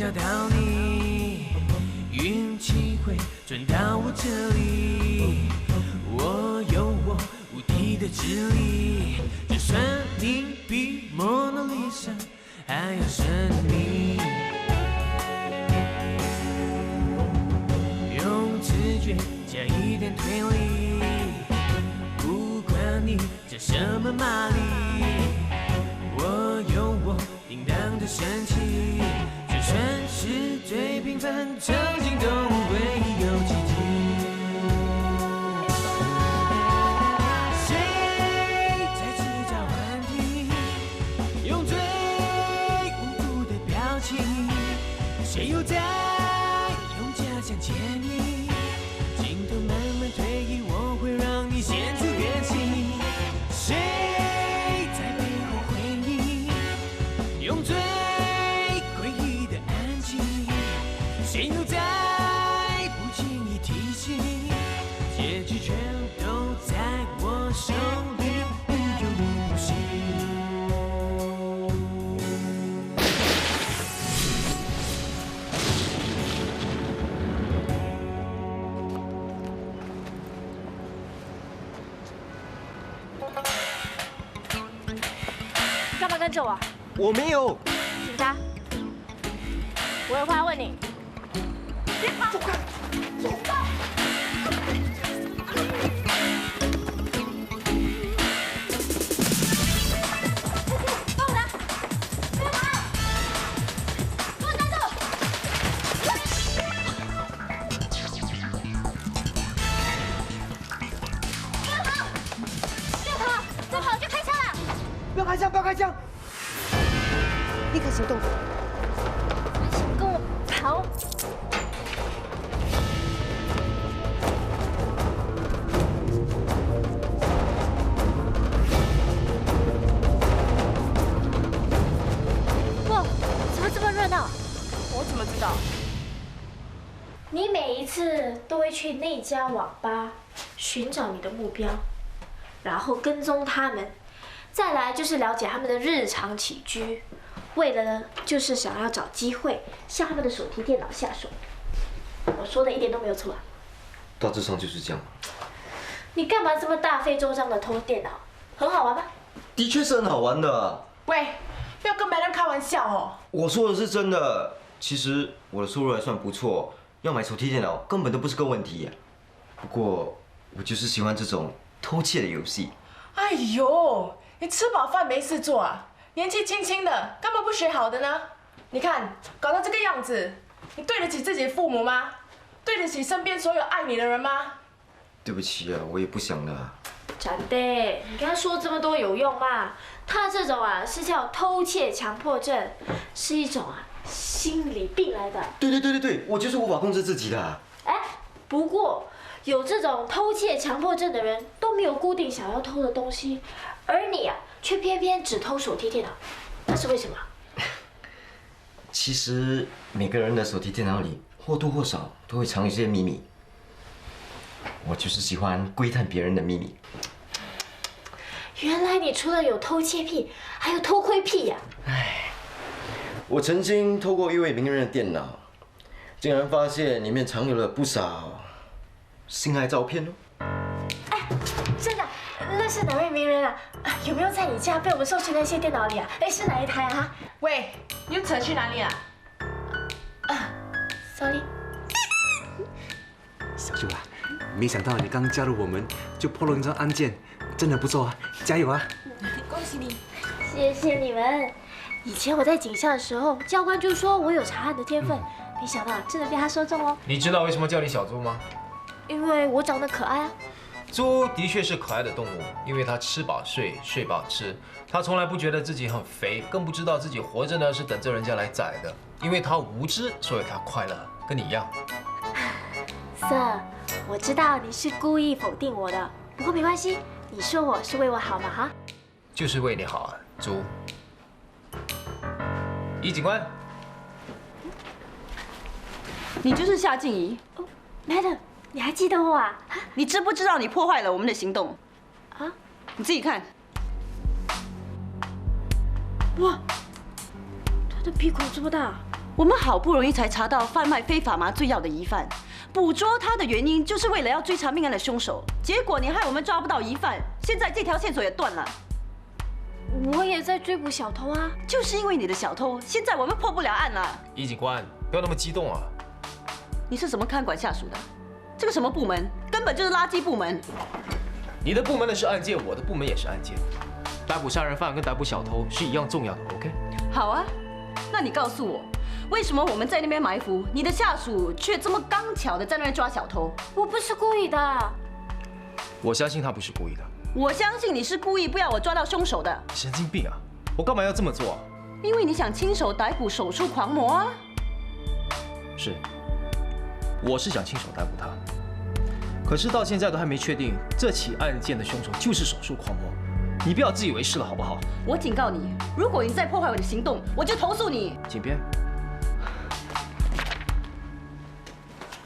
找到你，运气会转到我这里。我有我无敌的智力，就算你比蒙娜丽莎还要神秘。用直觉加一点推理，不管你叫什么玛丽，我有我叮当的神奇，就算是最平凡场景都会有奇迹。谁在制造问题，用最无辜的表情，谁又在用假象牵引，镜头慢慢推移，我会让你现出原形。谁在背后回应，用最诡异的安静，谁又在不经意提醒，结局全都在我手里，无忧无心。你干嘛跟着我？我没有。警察，我有话问你。别跑！走开！走开！放我的！不要跑！给我站住！不要跑！不要跑！再跑就开枪了！不要开枪！不要开枪！立刻行动！跟我跑！哇，怎么这么热闹？我怎么知道？你每一次都会去那家网吧寻找你的目标，然后跟踪他们，再来就是了解他们的日常起居。为了呢，就是想要找机会向他们的手提电脑下手。我说的一点都没有错啊！大致上就是这样。你干嘛这么大费周章的偷电脑？很好玩吗？的确是很好玩的。喂，不要跟别人开玩笑哦。我说的是真的。其实我的收入还算不错，要买手提电脑根本都不是个问题。不过我就是喜欢这种偷窃的游戏。哎呦，你吃饱饭没事做啊？年纪轻轻的，干嘛不学好的呢？你看，搞到这个样子，你对得起自己的父母吗？对得起身边所有爱你的人吗？对不起啊，我也不想的。长辈，你跟他说这么多有用吗？他这种啊是叫偷窃强迫症，是一种啊心理病来的。对，我就是无法控制自己的。哎，不过有这种偷窃强迫症的人都没有固定想要偷的东西，而你啊却偏偏只偷手提电脑，那是为什么？其实每个人的手提电脑里或多或少都会藏有些秘密。我就是喜欢窥探别人的秘密。原来你除了有偷窃癖，还有偷窥癖呀！我曾经偷过一位名人的电脑，竟然发现里面藏有了不少性爱照片哦。哎，真的，那是哪位名人啊？有没有在你家被我们搜寻那些电脑里啊？哎，是哪一台啊？喂，你又扯去哪里啊？Sorry。小舅啊，没想到你刚加入我们就破了一桩案件，真的不错啊，加油啊！恭喜你！谢谢你们。以前我在警校的时候，教官就说我有查案的天分，没想到真的被他说中哦。你知道为什么叫你小猪吗？因为我长得可爱啊。猪的确是可爱的动物，因为它吃饱睡，睡饱吃。它从来不觉得自己很肥，更不知道自己活着呢是等着人家来宰的。因为它无知，所以它快乐，跟你一样。Sir， 我知道你是故意否定我的，不过没关系，你说我是为我好嘛哈？就是为你好啊，猪。易警官，你就是夏静怡。哦 ，Madam， 你还记得我啊？你知不知道你破坏了我们的行动？啊？你自己看。哇，他的屁股这么大。我们好不容易才查到贩卖非法麻醉药的疑犯，捕捉他的原因就是为了要追查命案的凶手。结果你害我们抓不到疑犯，现在这条线索也断了。我也在追捕小偷啊！就是因为你的小偷，现在我们破不了案了。易警官，不要那么激动啊！你是什么看管下属的？这个什么部门，根本就是垃圾部门。你的部门的是案件，我的部门也是案件。逮捕杀人犯跟逮捕小偷是一样重要的 ，OK？ 好啊，那你告诉我，为什么我们在那边埋伏，你的下属却这么刚巧的在那边抓小偷？我不是故意的。我相信他不是故意的。我相信你是故意不要我抓到凶手的。神经病啊！我干嘛要这么做啊？因为你想亲手逮捕手术狂魔啊！是，我是想亲手逮捕他，可是到现在都还没确定这起案件的凶手就是手术狂魔。你不要自以为是了，好不好？我警告你，如果你再破坏我的行动，我就投诉你。请便。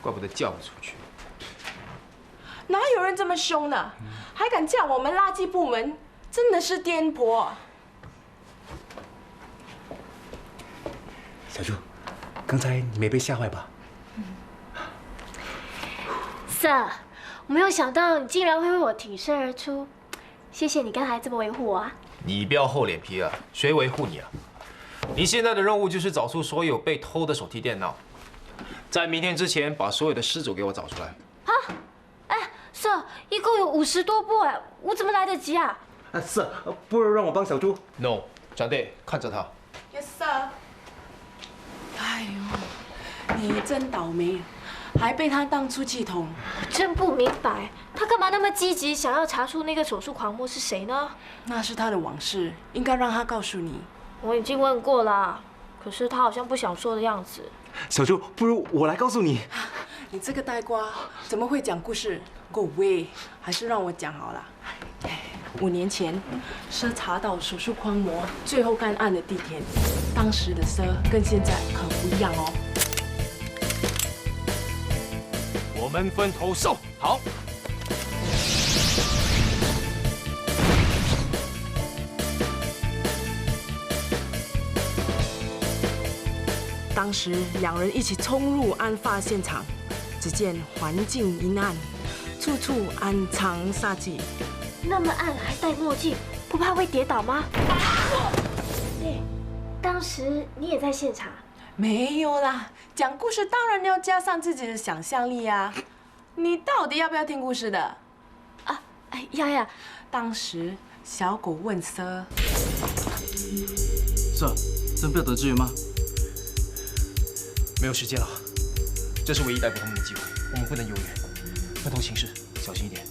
怪不得叫不出去。哪有人这么凶呢？还敢叫我们垃圾部门，真的是颠簸。小朱，刚才你没被吓坏吧Sir， 我没有想到你竟然会为我挺身而出，谢谢你刚才这么维护我啊！你不要厚脸皮啊！谁维护你啊？你现在的任务就是找出所有被偷的手提电脑，在明天之前把所有的失主给我找出来。啊，哎 ，Sir， 一共有50多部哎，我怎么来得及啊？是，不如让我帮小朱。 No， 战队看着他。 Yes sir。哎呦，你真倒霉，还被他当出气筒。我真不明白，他干嘛那么积极，想要查出那个手术狂魔是谁呢？那是他的往事，应该让他告诉你。我已经问过了，可是他好像不想说的样子。小朱，不如我来告诉你。你这个呆瓜怎么会讲故事 ？Go away， 还是让我讲好了。5年前，佘查到手术狂魔最后干案的地点，当时的佘跟现在可不一样哦。我们分头搜，好。当时两人一起冲入案发现场，只见环境阴暗，处处暗藏杀机。那么暗还戴墨镜，不怕会跌倒吗？当时你也在现场？没有啦，讲故事当然要加上自己的想象力啊。你到底要不要听故事的？啊，哎呀，当时小狗问佘：“佘，真不要得志远吗？”没有时间了，这是唯一逮捕他们的机会，我们不能犹豫，分头行事，小心一点。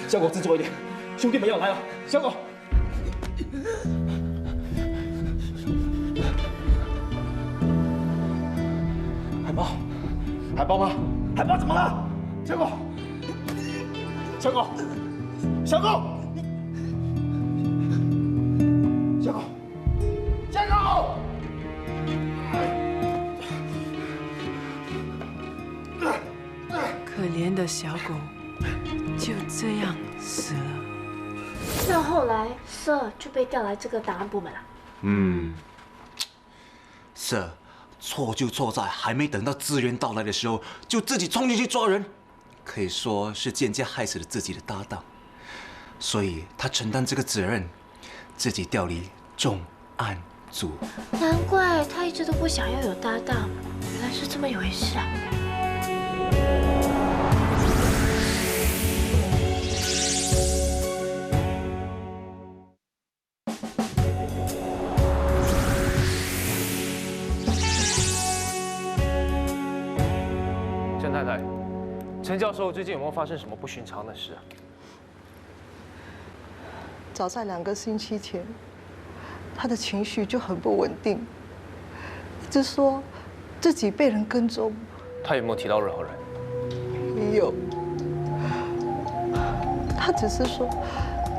小狗，振作一点，兄弟们要来了！小狗，海豹吗？海豹怎么了？小狗，小狗，小狗，小狗，小狗！怜的小狗就这样死了。那后来，Sir 就被调来这个档案部门了。Sir， 错就错在还没等到资源到来的时候，就自己冲进去抓人，可以说是间接害死了自己的搭档。所以他承担这个责任，自己调离重案组。难怪他一直都不想要有搭档，原来是这么一回事啊！郑太太，陈教授最近有没有发生什么不寻常的事啊？早在2个星期前，他的情绪就很不稳定，一直说自己被人跟踪。他有没有提到任何人？没有，他只是说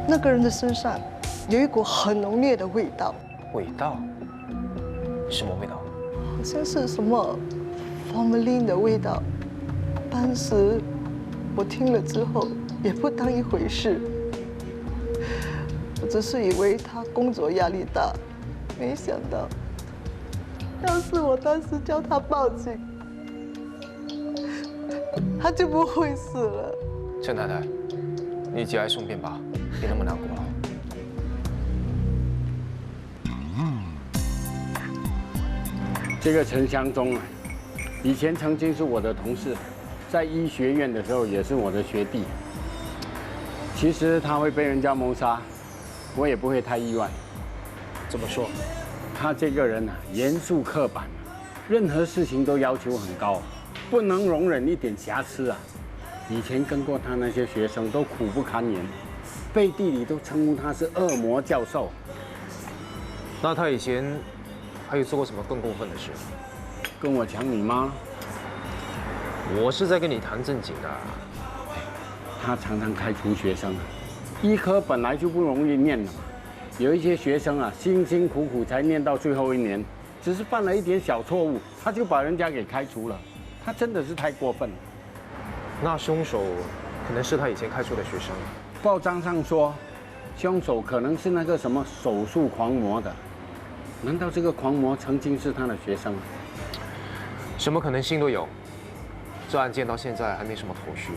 那个人的身上有一股很浓烈的味道。味道？什么味道？好像是什么 formalin 的味道。当时我听了之后也不当一回事。我只是以为他工作压力大，没想到，要是我当时叫他报警，他就不会死了。郑太太，你节哀顺变吧，别那么难过了。这个陈祥忠啊，以前曾经是我的同事，在医学院的时候也是我的学弟。其实他会被人家谋杀，我也不会太意外。怎么说？他这个人啊，严肃刻板，任何事情都要求很高，不能容忍一点瑕疵啊。以前跟过他那些学生都苦不堪言，背地里都称呼他是恶魔教授。那他以前还有做过什么更过分的事？跟我抢你妈？我是在跟你谈正经的。他常常开除学生啊，医科本来就不容易念的嘛。有一些学生啊，辛辛苦苦才念到最后1年，只是犯了一点小错误，他就把人家给开除了。他真的是太过分了。那凶手可能是他以前开除的学生。报章上说，凶手可能是那个什么手术狂魔的。难道这个狂魔曾经是他的学生？什么可能性都有。这案件到现在还没什么头绪。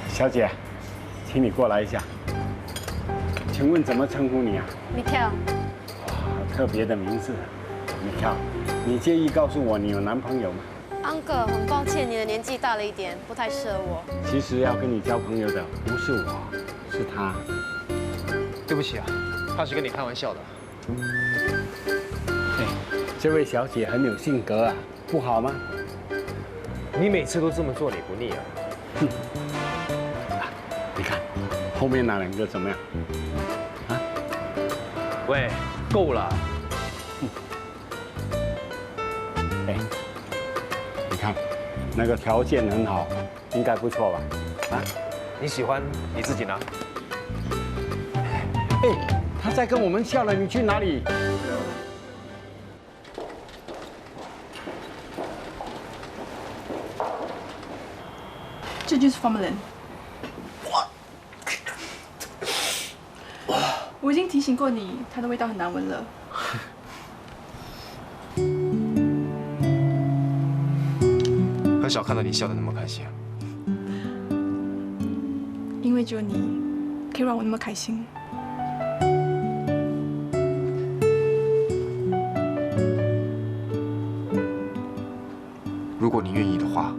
小姐，请你过来一下。请问怎么称呼你啊？米跳。哇，特别的名字，米跳。你介意告诉我你有男朋友吗？安哥，很抱歉，你的年纪大了一点，不太适合我。其实要跟你交朋友的不是我，是他。对不起啊，他是跟你开玩笑的。哎，这位小姐很有性格啊，不好吗？你每次都这么做，你不腻啊？哼。你看，后面那2个怎么样？啊？喂，够了。哎，你看，那个条件很好，应该不错吧？啊？你喜欢你自己拿。哎，他在跟我们笑了，你去哪里？这就是 formalin。我已经提醒过你，它的味道很难闻了。很少看到你笑得那么开心啊。因为只有你可以让我那么开心。如果你愿意的话，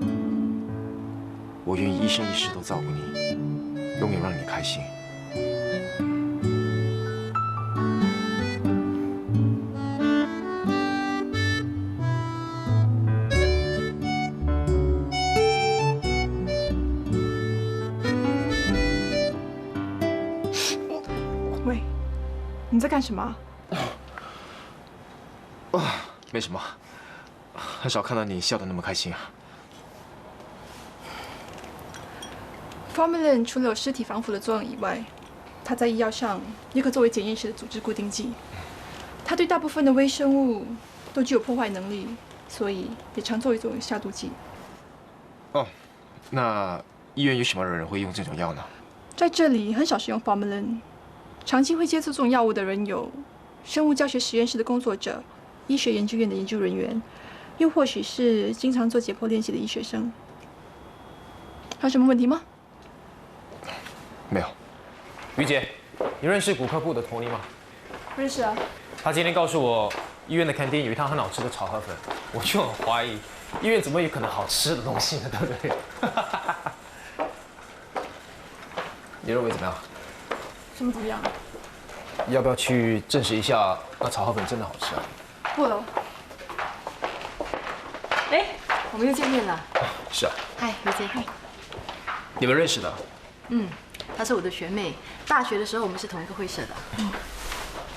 我愿意一生一世都照顾你，永远让你开心。喂，你在干什么？没什么，很少看到你笑得那么开心啊。formalin 除了有尸体防腐的作用以外，它在医药上也可作为检验时的组织固定剂。它对大部分的微生物都具有破坏能力，所以也常做一种下毒剂。哦，那医院有什么人会用这种药呢？在这里很少使用 formalin， 长期会接触这种药物的人有生物教学实验室的工作者、医学研究院的研究人员，又或许是经常做解剖练习的医学生。还有什么问题吗？没有。于姐，你认识骨科部的托尼吗？认识啊。他今天告诉我，医院的餐厅有一趟很好吃的炒河粉，我就很怀疑，医院怎么有可能好吃的东西呢？对不对？你认为怎么样？什么怎么样？要不要去证实一下，那炒河粉真的好吃啊？不了。哎，我们又见面了。是啊。嗨，于姐。嗨。你们认识的？嗯，她是我的学妹，大学的时候我们是同一个会社的。嗯。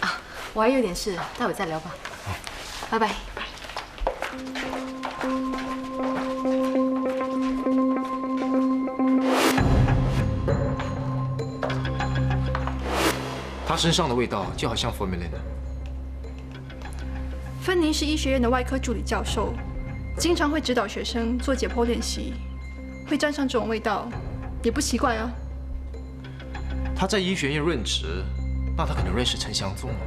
啊，我还有点事，待会再聊吧。拜拜。他身上的味道就好像芬尼的。芬妮是医学院的外科助理教授，经常会指导学生做解剖练习，会沾上这种味道，也不奇怪啊。他在医学院任职，那他可能认识陈祥宗吗？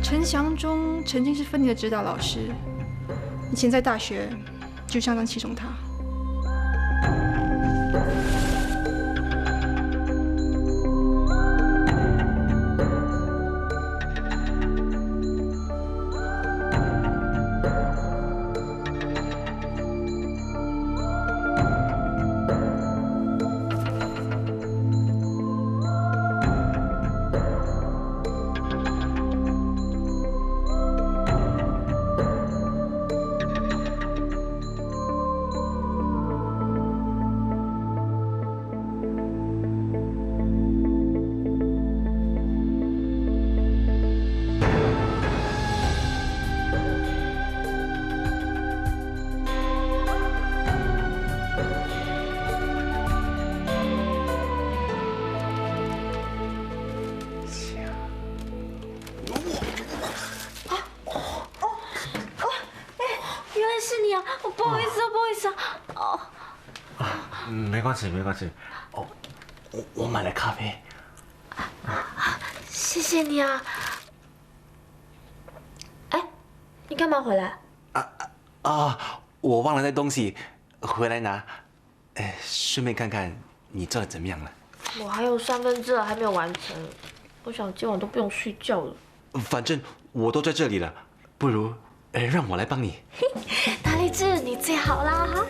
陈祥宗曾经是芬妮的指导老师，以前在大学就相当器重他。没关系，没关系。哦，我买了咖啡。谢谢你啊。哎，你干嘛回来？我忘了带东西，回来拿。顺便看看你做的怎么样了。我还有2/3还没有完成，我想今晚都不用睡觉了。反正我都在这里了，不如让我来帮你。大力志，你最好啦哈。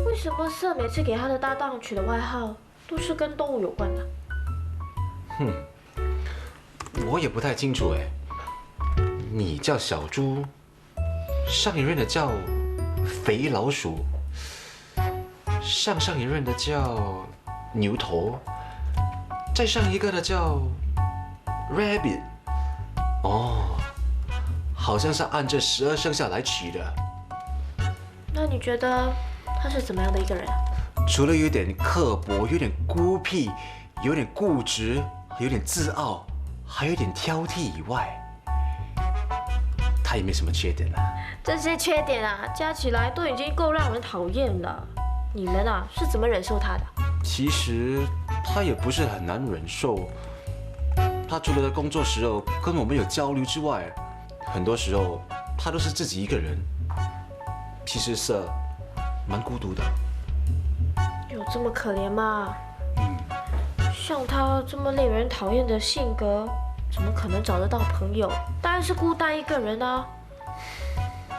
为什么色每次给他的搭档取的外号都是跟动物有关的？我也不太清楚哎。你叫小猪，上一任的叫肥老鼠，上一任的叫牛头，再上一个的叫 rabbit。哦，好像是按这12生肖来取的。那你觉得他是怎么样的一个人啊？除了有点刻薄，有点孤僻，有点固执，有点自傲，还有点挑剔以外，他也没什么缺点了。这些缺点啊，加起来都已经够让人讨厌了。你们啊，是怎么忍受他的？其实他也不是很难忍受。他除了在工作时候跟我们有交流之外，很多时候他都是自己一个人。其实色蛮孤独的。有这么可怜吗？像他这么令人讨厌的性格，怎么可能找得到朋友？当然是孤单一个人啊。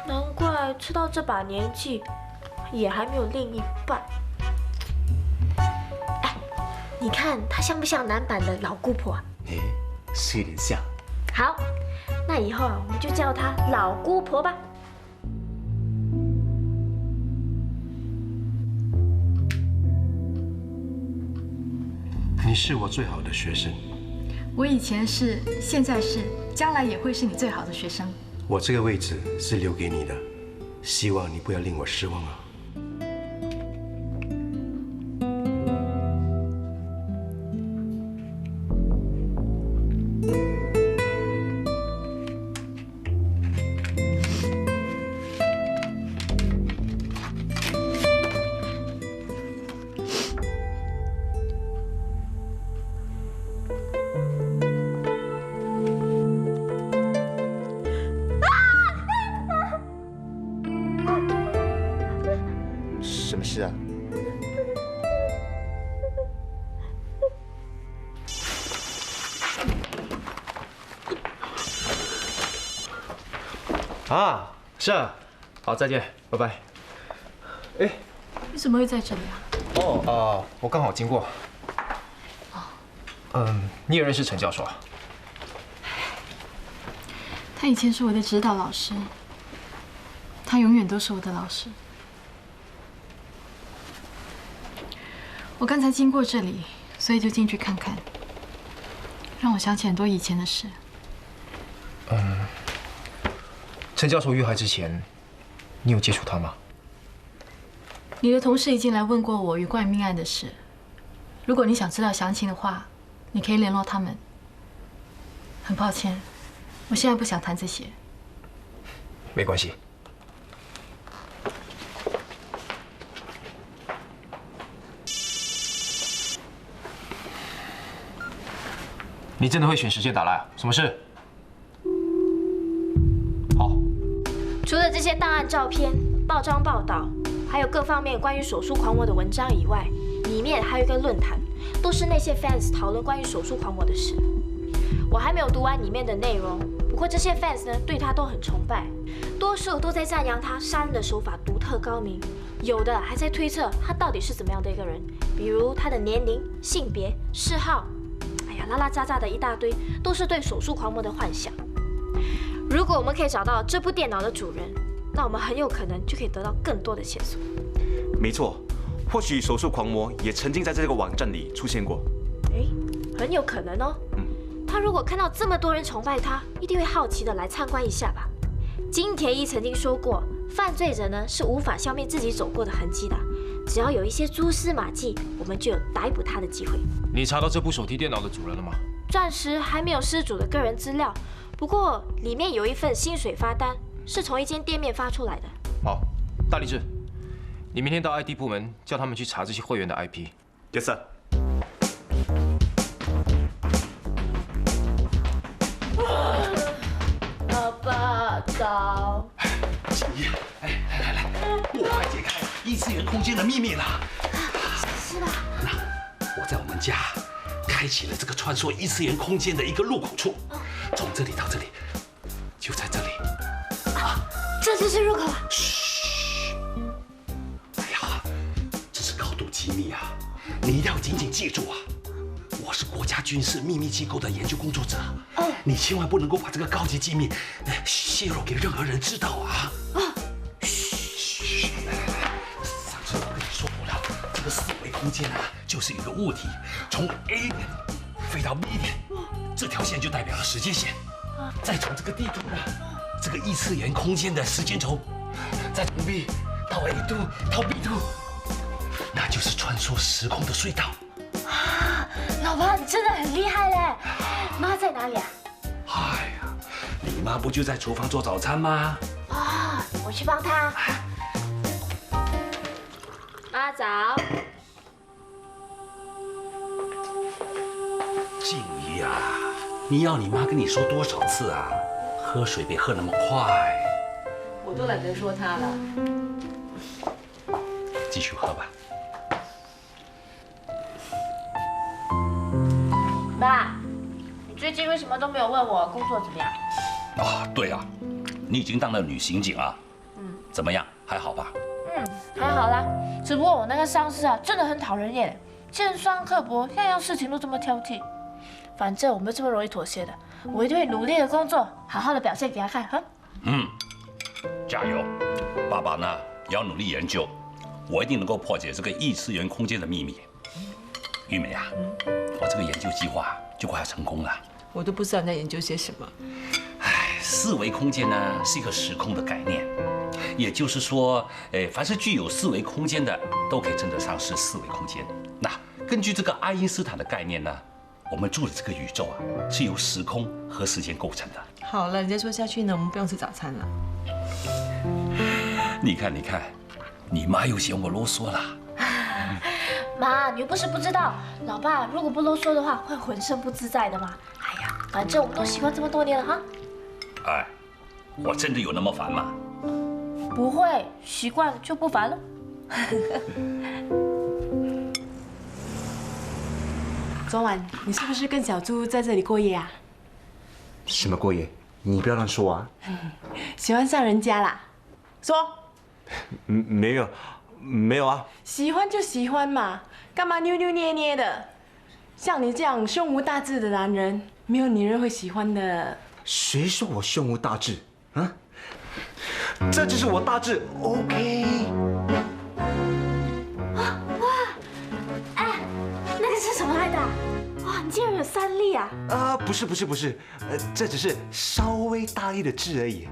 难怪吃到这把年纪，也还没有另一半。哎，你看他像不像男版的老姑婆啊？是有点像。好，那以后啊，我们就叫她老姑婆吧。你是我最好的学生。我以前是，现在是，将来也会是你最好的学生。我这个位置是留给你的，希望你不要令我失望啊。什么事啊？啊，是啊，好，再见，拜拜。哎，你怎么会在这里啊？我刚好经过。你也认识陈教授啊？他以前是我的指导老师，他永远都是我的老师。我刚才经过这里，所以就进去看看，让我想起很多以前的事。陈教授遇害之前，你有接触他吗？你的同事已经来问过我有关于命案的事，如果你想知道详情的话，你可以联络他们。很抱歉，我现在不想谈这些。没关系。你真的会选时间打来啊？什么事？好。除了这些档案照片、报章报道，还有各方面关于手术狂魔的文章以外，里面还有一个论坛，都是那些 fans 讨论关于手术狂魔的事。我还没有读完里面的内容，不过这些 fans 呢对他都很崇拜，多数都在赞扬他杀人的手法独特高明，有的还在推测他到底是怎么样的一个人，比如他的年龄、性别、嗜好。拉拉杂杂的一大堆，都是对手术狂魔的幻想。如果我们可以找到这部电脑的主人，那我们很有可能就可以得到更多的线索。没错，或许手术狂魔也曾经在这个网站里出现过。很有可能哦。他如果看到这么多人崇拜他，一定会好奇的来参观一下吧。金田一曾经说过，犯罪者呢是无法消灭自己走过的痕迹的，只要有一些蛛丝马迹，我们就有逮捕他的机会。你查到这部手提电脑的主人了吗？暂时还没有失主的个人资料，不过里面有一份薪水发单，是从一间店面发出来的。好，大力志，你明天到 IT 部门叫他们去查这些会员的 IP。Yes sir。爸爸早。锦衣，来，我快解开异次元空间的秘密了。是吧？我在我们家开启了这个穿梭异次元空间的一个入口处，从这里到这里，就在这里。这就是入口啊！嘘！哎呀，这是高度机密啊，你一定要紧紧记住啊！我是国家军事秘密机构的研究工作者，你千万不能够把这个高级机密泄露给任何人知道啊！嘘！上次我跟你说过了，这个四维空间啊，就是一个物体从 A 点飞到 B 点，这条线就代表了时间线，再从这个地图呢，这个异次元空间的时间轴，再从 B 到 A 度到 B 度，那就是穿梭时空的隧道。老爸，你真的很厉害嘞！妈在哪里啊？哎呀，你妈不就在厨房做早餐吗？我去帮她。妈早。静怡啊，你要你妈跟你说多少次啊？喝水别喝那么快。我都懒得说她了。继续喝吧。爸，你最近为什么都没有问我工作怎么样？对啊，你已经当了女刑警啊。怎么样？还好吧？还好啦，只不过我那个上司啊，真的很讨人厌，尖酸刻薄，样样事情都这么挑剔。反正我没有这么容易妥协的，我一定会努力的工作，好好的表现给他看哈。加油！爸爸呢也要努力研究，我一定能够破解这个异次元空间的秘密。玉梅啊，我这个研究计划就快要成功了。我都不知道你在研究些什么。四维空间呢是一个时空的概念，也就是说，凡是具有四维空间的，都可以称得上是四维空间。那根据这个爱因斯坦的概念呢，我们住的这个宇宙啊，是由时空和时间构成的。好了，你再说下去呢，我们不用吃早餐了。你看，你妈又嫌我啰嗦了。妈，你又不是不知道，老爸如果不啰嗦的话，会浑身不自在的嘛。哎呀，反正我们都习惯这么多年了哈。哎，我真的有那么烦吗？不会，习惯就不烦了。昨晚你是不是跟小猪在这里过夜啊？什么过夜？你不要乱说啊！喜欢上人家啦？说。没有啊。喜欢就喜欢嘛，干嘛扭扭捏捏的？像你这样胸无大志的男人，没有女人会喜欢的。谁说我胸无大志啊？这就是我大志 ，OK。哇，哎，那个是什么来的？哇，你竟然有3粒啊！不是，这只是稍微大一的痣而已。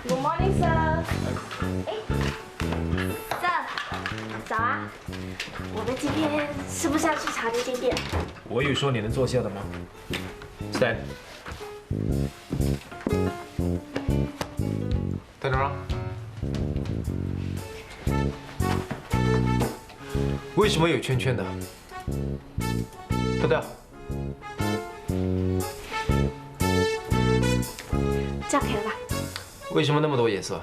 Good morning, sir。Sir，早啊！我们今天是不是要去茶那间店？我有说你能坐下的吗 ？Stand。Turn around。为什么有圈圈的？脱掉。这样可以了吧？为什么那么多颜色？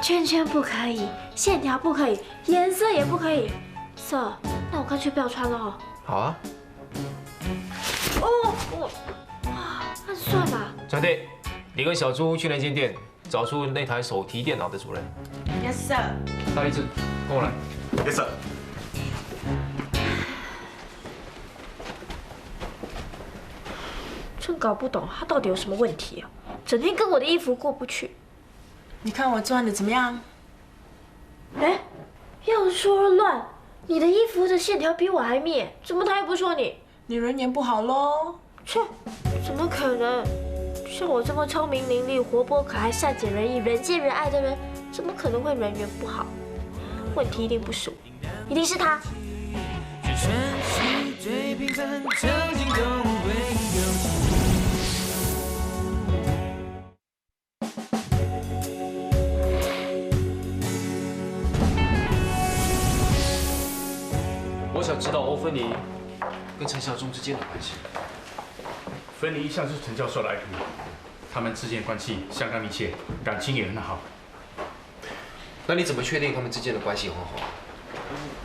圈圈不可以，线条不可以，颜色也不可以。Sir，那我干脆不要穿了哦。好啊。那算了。长弟，你跟小猪去那间店，找出那台手提电脑的主人。Yes, sir。大力志，跟我来。Yes, sir。真搞不懂他到底有什么问题啊！整天跟我的衣服过不去。你看我穿的怎么样？哎，要说乱，你的衣服的线条比我还密，怎么他也不说你？你人缘不好喽？切，怎么可能？像我这么聪明伶俐、活泼可爱、善解人意、人见人爱的人，怎么可能会人缘不好？问题一定不是我，一定是他。全身是最平凡，曾经都会有。我想知道欧芬妮跟陈孝忠之间的关系。芬妮一向是陈教授的爱徒，他们之间关系相当密切，感情也很好。那你怎么确定他们之间的关系很好？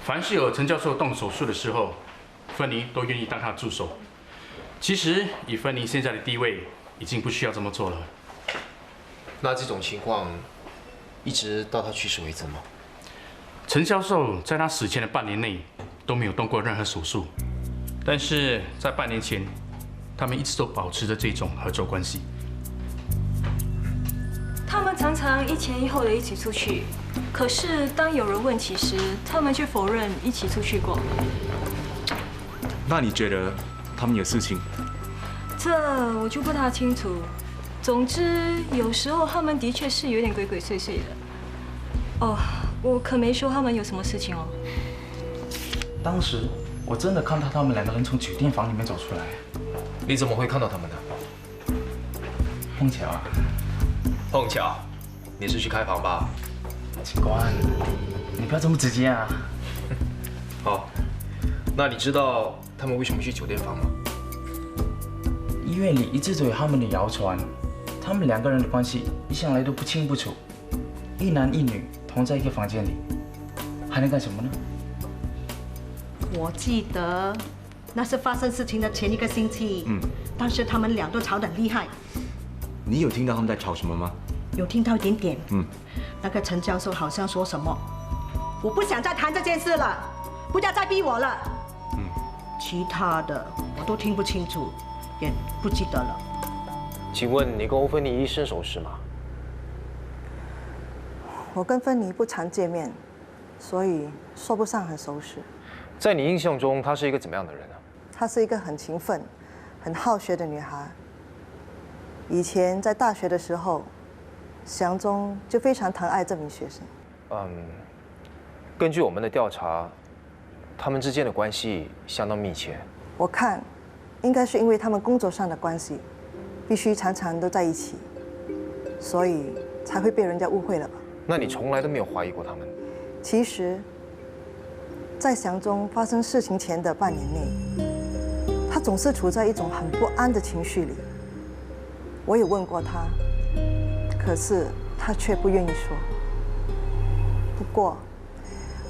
凡是有陈教授动手术的时候，芬妮都愿意当他的助手。其实以芬妮现在的地位，已经不需要这么做了。那这种情况一直到他去世为止吗？陈教授在他死前的半年内都没有动过任何手术，但是在半年前，他们一直都保持着这种合作关系。他们常常一前一后的一起出去，可是当有人问起时，他们却否认一起出去过。那你觉得他们有事情？这我就不大清楚。总之，有时候他们的确是有点鬼鬼祟祟的。哦，我可没说他们有什么事情哦。当时我真的看到他们2个人从酒店房里面走出来。你怎么会看到他们的？碰巧啊。碰巧？你是去开房吧？警官，你不要这么直接啊。好，那你知道他们为什么去酒店房吗？医院里一直都有他们的谣传，他们2个人的关系一向来都不清不楚，一男一女同在一个房间里，还能干什么呢？我记得那是发生事情的前1个星期，当时他们俩都吵得很厉害。你有听到他们在吵什么吗？有听到一点点。那个陈教授好像说什么，我不想再谈这件事了，不要再逼我了。其他的我都听不清楚，也不记得了。请问你跟欧芬妮生熟识吗？我跟芬妮不常见面，所以说不上很熟识。在你印象中，她是一个怎么样的人呢？她是一个很勤奋、很好学的女孩。以前在大学的时候，祥中就非常疼爱这名学生。根据我们的调查，他们之间的关系相当密切。我看，应该是因为他们工作上的关系，必须常常都在一起，所以才会被人家误会了吧？那你从来都没有怀疑过他们？其实，在祥中发生事情前的半年内，他总是处在一种很不安的情绪里。我也问过他，可是他却不愿意说。不过，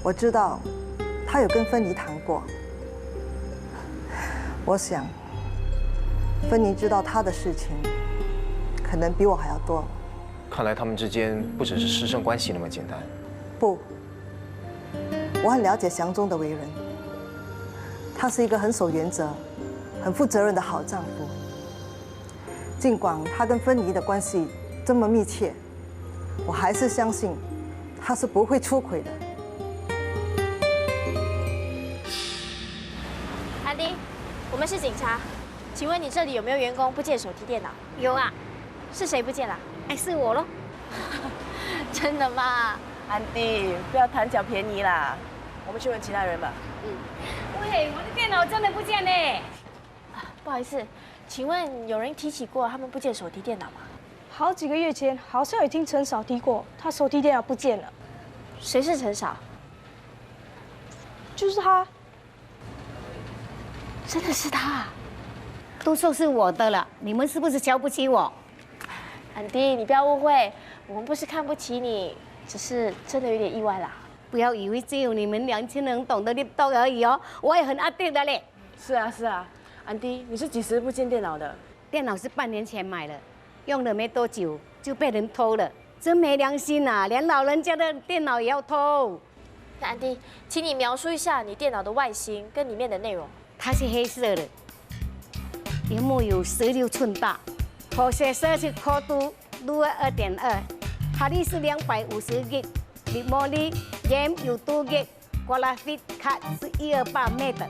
我知道他有跟芬妮谈过。我想，芬妮知道他的事情，可能比我还要多。看来他们之间不只是师生关系那么简单。不，我很了解祥中的为人，他是一个很守原则、很负责任的好丈夫。尽管他跟芬妮的关系这么密切，我还是相信他是不会出轨的。安迪，我们是警察，请问你这里有没有员工不见手提电脑？有啊，是谁不见了？哎，是我咯。真的吗？安迪，不要贪小便宜啦，我们去问其他人吧。喂，我的电脑真的不见嘞！不好意思，请问有人提起过他们不见手提电脑吗？好几个月前，好像有听陈嫂提过，他手提电脑不见了。谁是陈嫂？就是他。真的是他？都说是我的了，你们是不是瞧不起我？安迪，你不要误会，我们不是看不起你，只是真的有点意外啦。不要以为只有你们年轻人懂得猎斗而已哦，我也很安定的嘞。是啊是啊，安迪，你是几时不见电脑的？电脑是半年前买了，用了没多久就被人偷了，真没良心啊！连老人家的电脑也要偷。那安迪，请你描述一下你电脑的外形跟里面的内容。它是黑色的，屏幕有16寸大，processor 是 Core 2 2.2， 哈利是250G， memory RAM 有2G， graphic card 是128M的。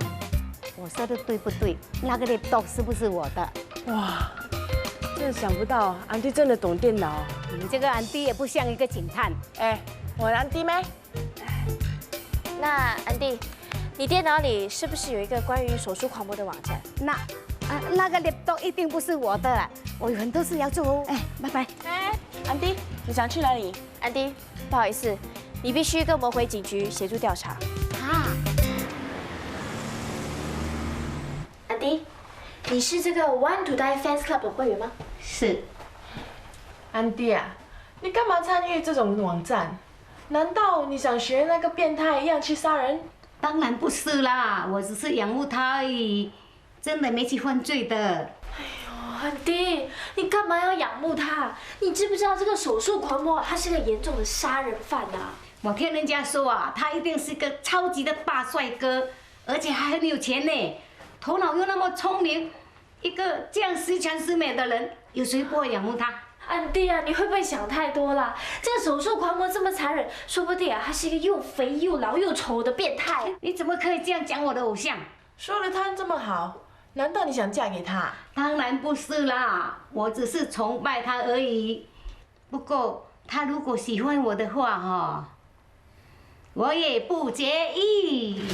我说的对不对？那个laptop是不是我的？哇，真的想不到，安迪真的懂电脑。你这个安迪也不像一个警探。哎，我的安迪咩？那安迪，你电脑里是不是有一个关于手术狂魔的网站？那个laptop一定不是我的，我有很多事要做哦。哎，拜拜。哎，安迪，你想去哪里？安迪，不好意思，你必须跟我们回警局协助调查。啊。安迪，你是这个 Want to Die Fans Club 的会员吗？是。安迪啊，你干嘛参与这种网站？难道你想学那个变态一样去杀人？当然不是啦，我只是仰慕他而已，真的没去犯罪的。哎呦，安迪，你干嘛要仰慕他？你知不知道这个手术狂魔他是个严重的杀人犯啊？我听人家说啊，他一定是个超级的大帅哥，而且还很有钱呢，头脑又那么聪明，一个这样十全十美的人，有谁不会仰慕他？安迪啊，你会不会想太多啦？这个手术狂魔这么残忍，说不定啊，他是一个又肥又老又丑的变态。你怎么可以这样讲我的偶像？说了他这么好，难道你想嫁给他？当然不是啦，我只是崇拜他而已。不过他如果喜欢我的话哈，我也不介意。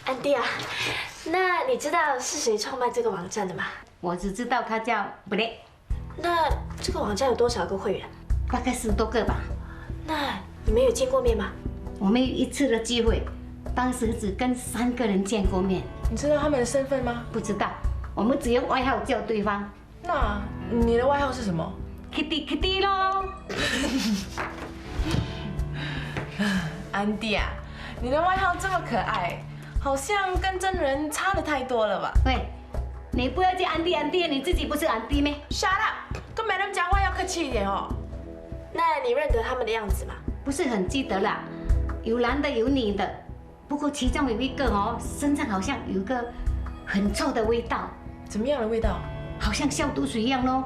安迪啊，那你知道是谁创办这个网站的吗？我只知道他叫不对。那这个网站有多少个会员？大概10多个吧。那你们有见过面吗？我们有一次的机会，当时只跟3个人见过面。你知道他们的身份吗？不知道，我们只用外号叫对方。那你的外号是什么 ？Kitty Kitty 咯。安迪啊，你的外号这么可爱，好像跟真人差的太多了吧？喂，你不要叫安迪安迪，你自己不是安迪咩 ？Shut up， 跟别人讲话要客气一点哦。那你认得他们的样子吗？不是很记得啦，有男的有女的，不过其中有一个哦，身上好像有一个很臭的味道。怎么样的味道？好像消毒水一样咯。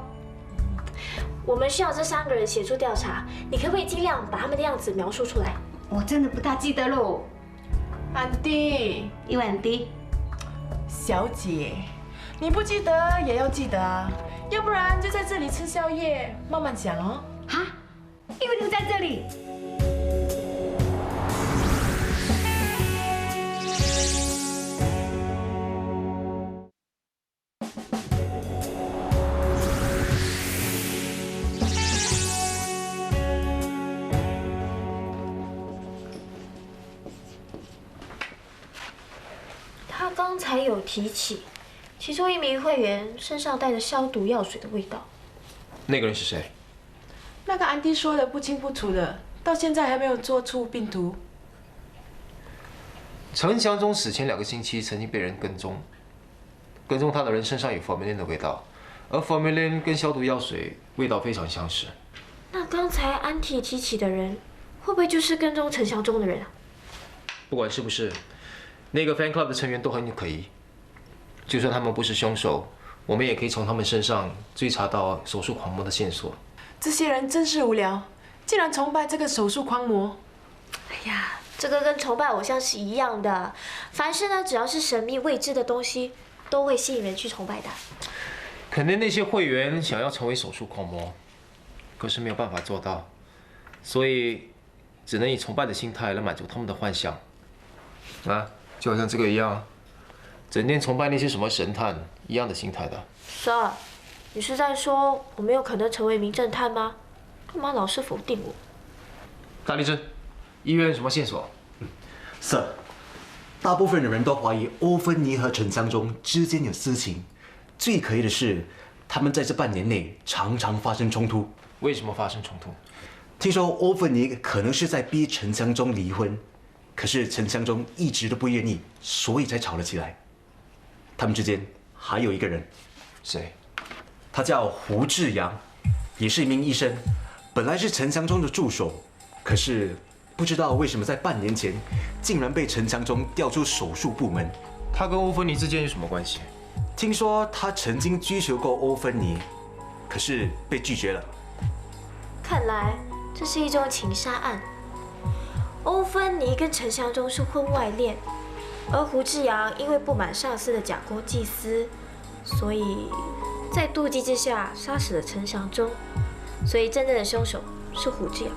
我们需要这3个人协助调查，你可不可以尽量把他们的样子描述出来？我真的不大记得喽。安迪，因为安迪，小姐，你不记得也要记得啊，要不然就在这里吃宵夜，慢慢讲哦。哈，因为你在这里。他刚才有提起，其中一名会员身上带着消毒药水的味道。那个人是谁？那个安迪说的不清不楚的，到现在还没有做出病毒。陈祥忠死前2个星期曾经被人跟踪，跟踪他的人身上有 formalin 的味道，而 formalin 跟消毒药水味道非常相似。那刚才安提提起的人，会不会就是跟踪陈祥忠的人啊？不管是不是，那个 fan club 的成员都很可疑。就算他们不是凶手，我们也可以从他们身上追查到手术狂魔的线索。这些人真是无聊，竟然崇拜这个手术狂魔。哎呀，这个跟崇拜偶像是一样的，凡是呢只要是神秘未知的东西，都会吸引人去崇拜的。肯定那些会员想要成为手术狂魔，可是没有办法做到，所以只能以崇拜的心态来满足他们的幻想。啊，就好像这个一样，整天崇拜那些什么神探一样的心态的。Sir，你是在说我没有可能成为名侦探吗？干嘛老是否定我？大力士，医院有什么线索？Sir， 大部分的人都怀疑欧芬妮和陈祥忠之间有私情。最可疑的是，他们在这半年内常常发生冲突。为什么发生冲突？听说欧芬妮可能是在逼陈祥忠离婚，可是陈祥忠一直都不愿意，所以才吵了起来。他们之间还有一个人，谁？他叫胡志阳，也是一名医生，本来是陈祥忠的助手，可是不知道为什么在半年前，竟然被陈祥忠调出手术部门。他跟欧芬妮之间有什么关系？听说他曾经追求过欧芬妮，可是被拒绝了。看来这是一宗情杀案。欧芬妮跟陈祥忠是婚外恋，而胡志阳因为不满上司的假公济私，所以在妒忌之下杀死了陈祥忠。所以真正的凶手是胡志阳。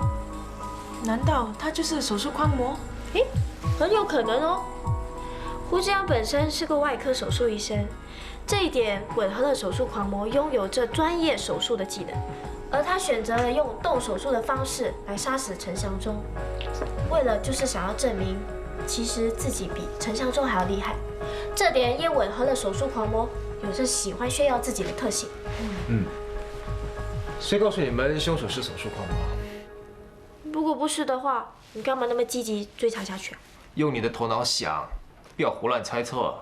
难道他就是手术狂魔？诶，很有可能哦。胡志阳本身是个外科手术医生，这一点吻合了手术狂魔拥有着专业手术的技能，而他选择了用动手术的方式来杀死陈祥忠，为了就是想要证明，其实自己比陈祥忠还要厉害。这点也吻合了手术狂魔有着喜欢炫耀自己的特性。谁告诉你们凶手是手术狂魔？如果不是的话，你干嘛那么积极追查下去啊？用你的头脑想，不要胡乱猜测。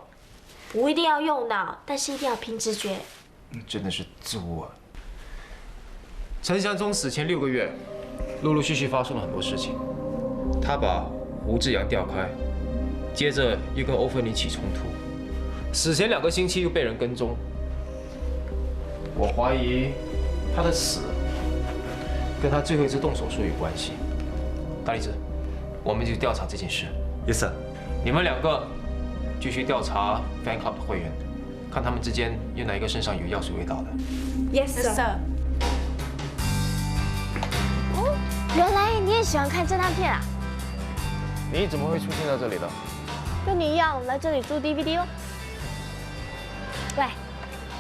不一定要用脑，但是一定要凭直觉。真的是猪啊！陈祥忠死前6个月，陆陆续续发生了很多事情。他把胡志阳调开，接着又跟欧芬妮起冲突，死前2个星期又被人跟踪。我怀疑他的死跟他最后一次动手术有关系。大力士，我们就调查这件事。Yes sir。你们2个继续调查 fan club 的会员，看他们之间有哪一个身上有药水味道的。Yes sir。哦，原来你也喜欢看侦探片啊？你怎么会出现在这里的？跟你一样来这里租 DVD 咯。喂，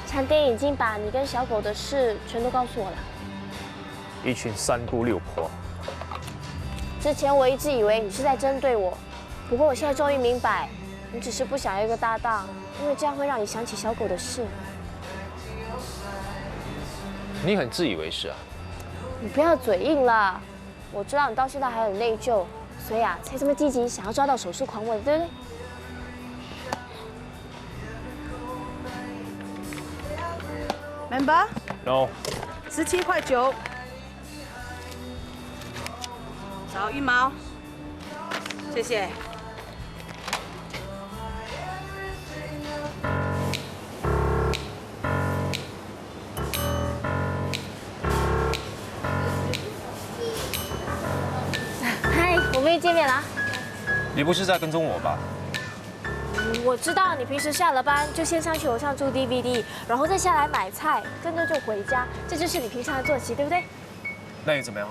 餐厅已经把你跟小狗的事全都告诉我了。一群三姑六婆。之前我一直以为你是在针对我，不过我现在终于明白，你只是不想要一个搭档，因为这样会让你想起小狗的事。你很自以为是啊！你不要嘴硬了，我知道你到现在还很内疚，所以啊才这么积极想要抓到手术狂魔的，对不对？Member No。17.9块，少1毛，谢谢。嗨，我们又见面了。你不是在跟踪我吧？我知道你平时下了班就先上去楼上租 DVD， 然后再下来买菜，跟着就回家，这就是你平常的作息，对不对？那又怎么样？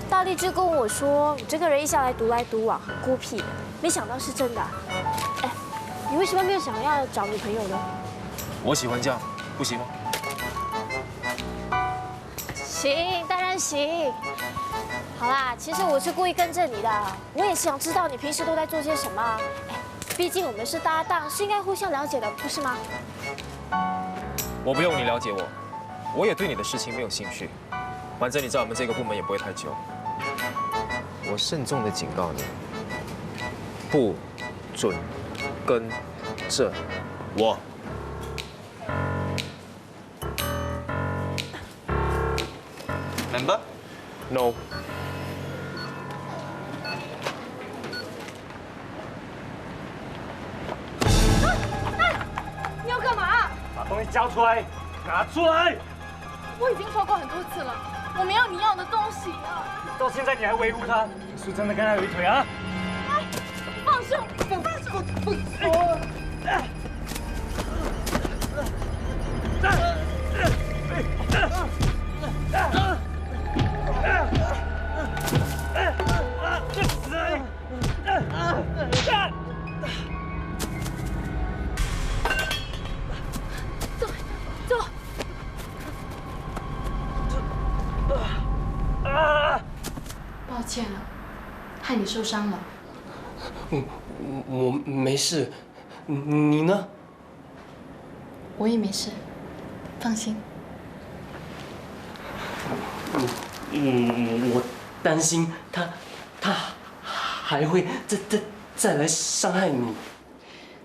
大力就跟我说，你这个人一下来独来独往，很孤僻，没想到是真的。哎，你为什么没有想要找女朋友呢？我喜欢这样，不行吗？行，当然行。好啦，其实我是故意跟着你的，我也想知道你平时都在做些什么。哎，毕竟我们是搭档，是应该互相了解的，不是吗？我不用你了解我，我也对你的事情没有兴趣。反正你在我们这个部门也不会太久。我慎重的警告你，不准跟着我。Member? No. 你要干嘛？把东西交出来，拿出来！我已经说过很多次了，我没有你要的东西啊！到现在你还维护他，你是真的跟他有一腿啊？放手！放手！走，走。抱歉了，害你受伤了。我没事，你呢？我也没事，放心。我担心他还会再来伤害你。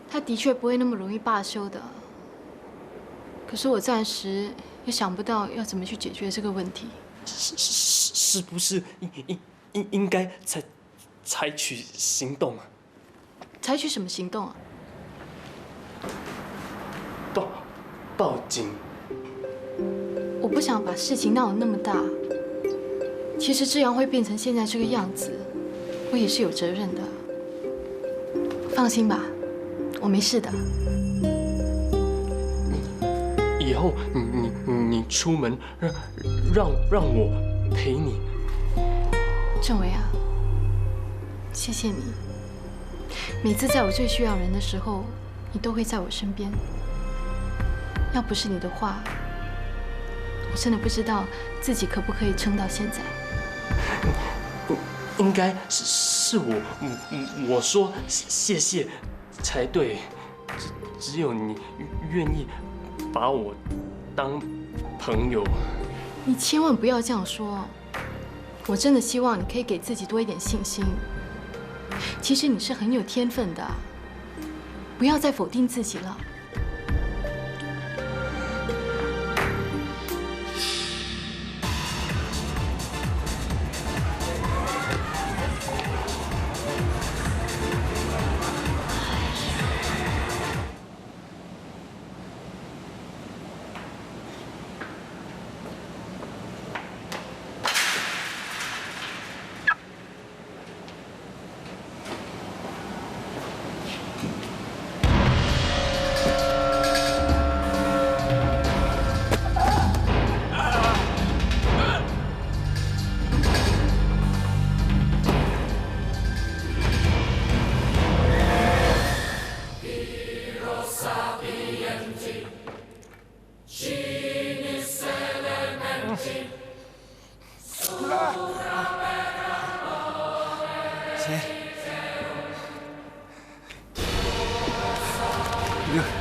他的确不会那么容易罢休的。可是我暂时也想不到要怎么去解决这个问题。是不是应该采取行动啊？采取什么行动啊？报警。我不想把事情闹得那么大。其实这样会变成现在这个样子，我也是有责任的。放心吧，我没事的。以后你出门让我陪你。政委啊，谢谢你。每次在我最需要人的时候，你都会在我身边。要不是你的话，我真的不知道自己可不可以撑到现在。应该是我说谢谢才对。只有你愿意把我当朋友。你千万不要这样说。我真的希望你可以给自己多一点信心。其实你是很有天分的，不要再否定自己了。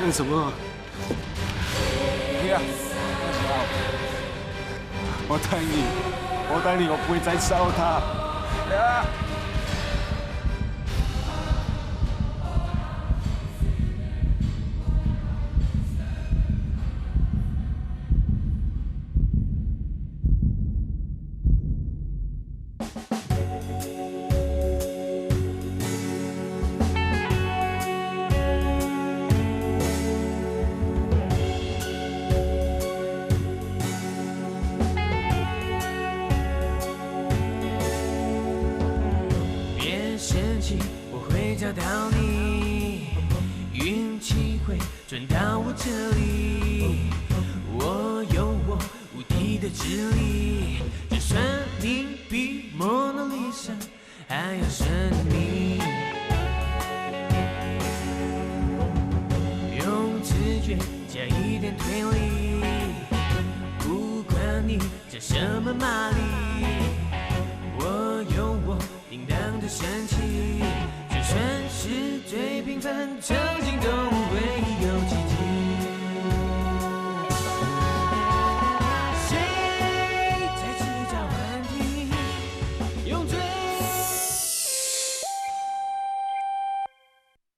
干什么？我带你，我不会再烧他。找到你，我这里，我有我无敌的智力，就算你比蒙娜丽莎还要神秘，用直觉加一点推理，不管你叫什么玛丽，我有我叮当的神奇，就算是最平凡常青动物。